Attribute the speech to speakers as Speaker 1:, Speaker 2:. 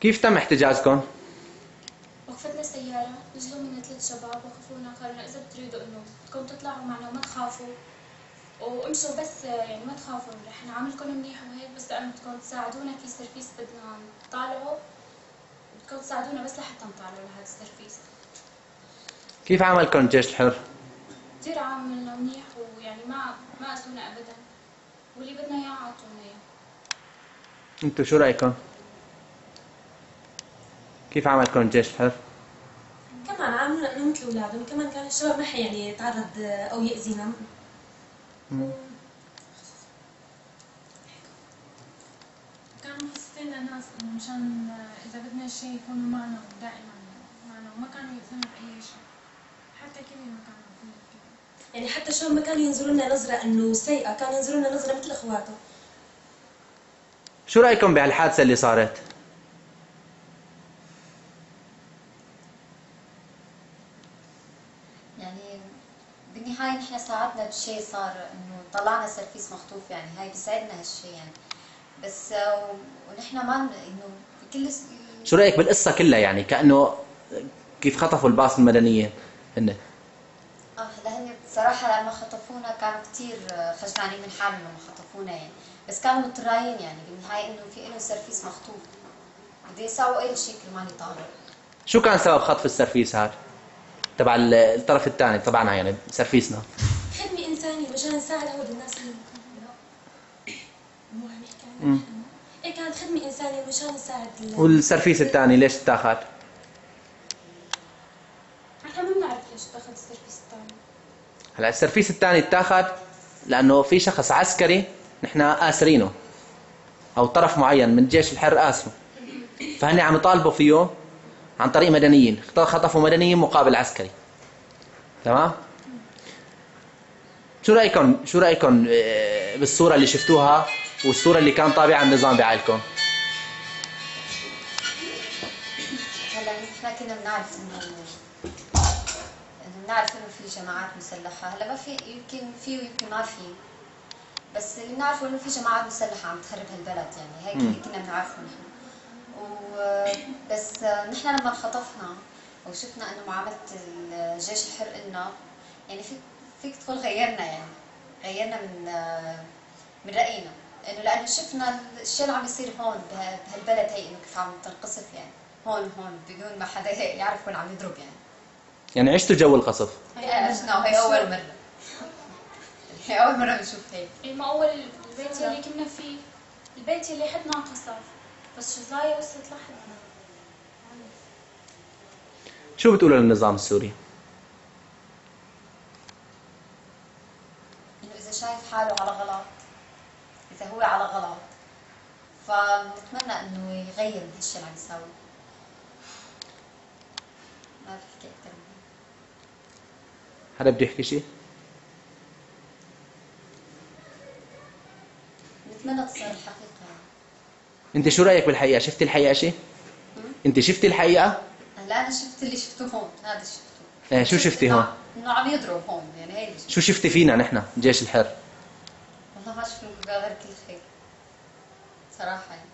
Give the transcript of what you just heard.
Speaker 1: كيف تم احتجازكم؟
Speaker 2: وقفتنا السيارة، نزلوا منا 3 شباب وقفونا قالوا لنا إذا بتريدوا إنه بدكم تطلعوا معنا وما تخافوا وامشوا، بس يعني ما تخافوا رح نعاملكم منيح وهيك، بس لأنه بدكم تساعدونا في سيرفيس بدنا نطالعه، بدكم تساعدونا بس لحتى نطالعه لهذا السيرفيس.
Speaker 1: كيف عاملكم الجيش الحر؟
Speaker 2: كثير عاملنا منيح ويعني ما أذونا أبدا، واللي بدنا إياه عطونا إياه.
Speaker 1: انتوا شو رأيكم؟ كيف عملكم الجيش الحر؟
Speaker 3: كمان عاملونا انه مثل اولادهم، كمان كان الشباب ما يعني يتعرض او يأذينا.
Speaker 4: كانوا مخصصين لناس انه مشان اذا بدنا شيء يكونوا معنا دائما معنا، وما كانوا يأذونا بأي شيء، حتى كذا ما كانوا يأذونا كذا.
Speaker 3: يعني حتى الشباب ما كانوا ينظروا لنا نظرة انه سيئة، كانوا ينظروا لنا نظرة مثل اخواتهم.
Speaker 1: شو رأيكم بهالحادثة اللي صارت؟
Speaker 5: يعني بالنهاية نحن ساعدنا بشيء صار، انه طلعنا سيرفيس مخطوف، يعني هاي بيسعدنا هالشيء يعني. بس ونحن ما انه كل
Speaker 1: شو رأيك بالقصة كلها، يعني كأنه كيف خطفوا الباص المدنيين هن؟
Speaker 5: هلا هن بصراحة لما خطفونا كانوا كثير خجلانين من حالهم لما خطفونا يعني، بس كانوا مضطرين يعني بالنهاية انه في لهم سيرفيس مخطوف، بده يساووا اي شيء كرمال يطالعوا.
Speaker 1: شو كان سبب خطف السرفيس هذا؟ تبع الطرف الثاني تبعنا يعني سرفيسنا.
Speaker 3: خدمة إنسانية مشان نساعد هود الناس اللي مو عم يحكي عنها. إيه كانت خدمة إنسانية مشان نساعد
Speaker 1: والسرفيس الثاني ليش اتاخذ؟
Speaker 2: نحن ما بنعرف ليش اتاخذ السيرفيس الثاني.
Speaker 1: هلا السرفيس الثاني اتاخذ لأنه في شخص عسكري نحن آسرينه، أو طرف معين من الجيش الحر آسره، فهن عم يطالبوا فيه عن طريق مدنيين، خطفوا مدنيين مقابل عسكري. تمام؟ شو رأيكم بالصورة اللي شفتوها والصورة اللي كان طابعها النظام بعائلكم؟
Speaker 5: هلا نحن كنا بنعرف انه في جماعات مسلحة، هلا ما في، يمكن في ويمكن ما في، بس اللي بنعرفه انه في جماعات مسلحة عم تخرب هالبلد، يعني هيك اللي كنا بنعرفه نحن. بس نحن لما انخطفنا وشفنا انه معاملة الجيش الحر إلنا، يعني فيك تقول غيرنا، يعني غيرنا من رأينا، انه لانه شفنا الشيء اللي عم يصير هون بهالبلد هي، انه كيف عم تنقصف يعني هون بدون ما حدا يعرف وين عم يضرب
Speaker 1: يعني عشتوا جو القصف؟
Speaker 5: عشنا، وهي اول مرة. هي اول مرة بنشوف هيك.
Speaker 2: ما اول البيت اللي كنا فيه، البيت اللي حدنا انقصف، بس شظايا وصلت لحدنا.
Speaker 1: شو بتقولوا للنظام السوري؟
Speaker 5: انه اذا شايف حاله على غلط، اذا هو على غلط، فنتمنى انه يغير من هالشيء اللي عم يساويه. ما بحكي اكثر من هيك.
Speaker 1: حدا بده يحكي شيء؟
Speaker 5: نتمنى تصير الحقيقة.
Speaker 1: انت شو رايك بالحقيقه؟ شفتي الحقيقه شيء؟ انت شفتي الحقيقه؟
Speaker 5: هلا انا شفت اللي شفته هون، هذا اللي شفته.
Speaker 1: ايه شو شفتي هون؟
Speaker 5: انه عم يضرب هون، يعني هي اللي
Speaker 1: شو شفتي فينا نحن جيش الحر؟
Speaker 5: والله ما شفنا غير كل خير صراحة يعني.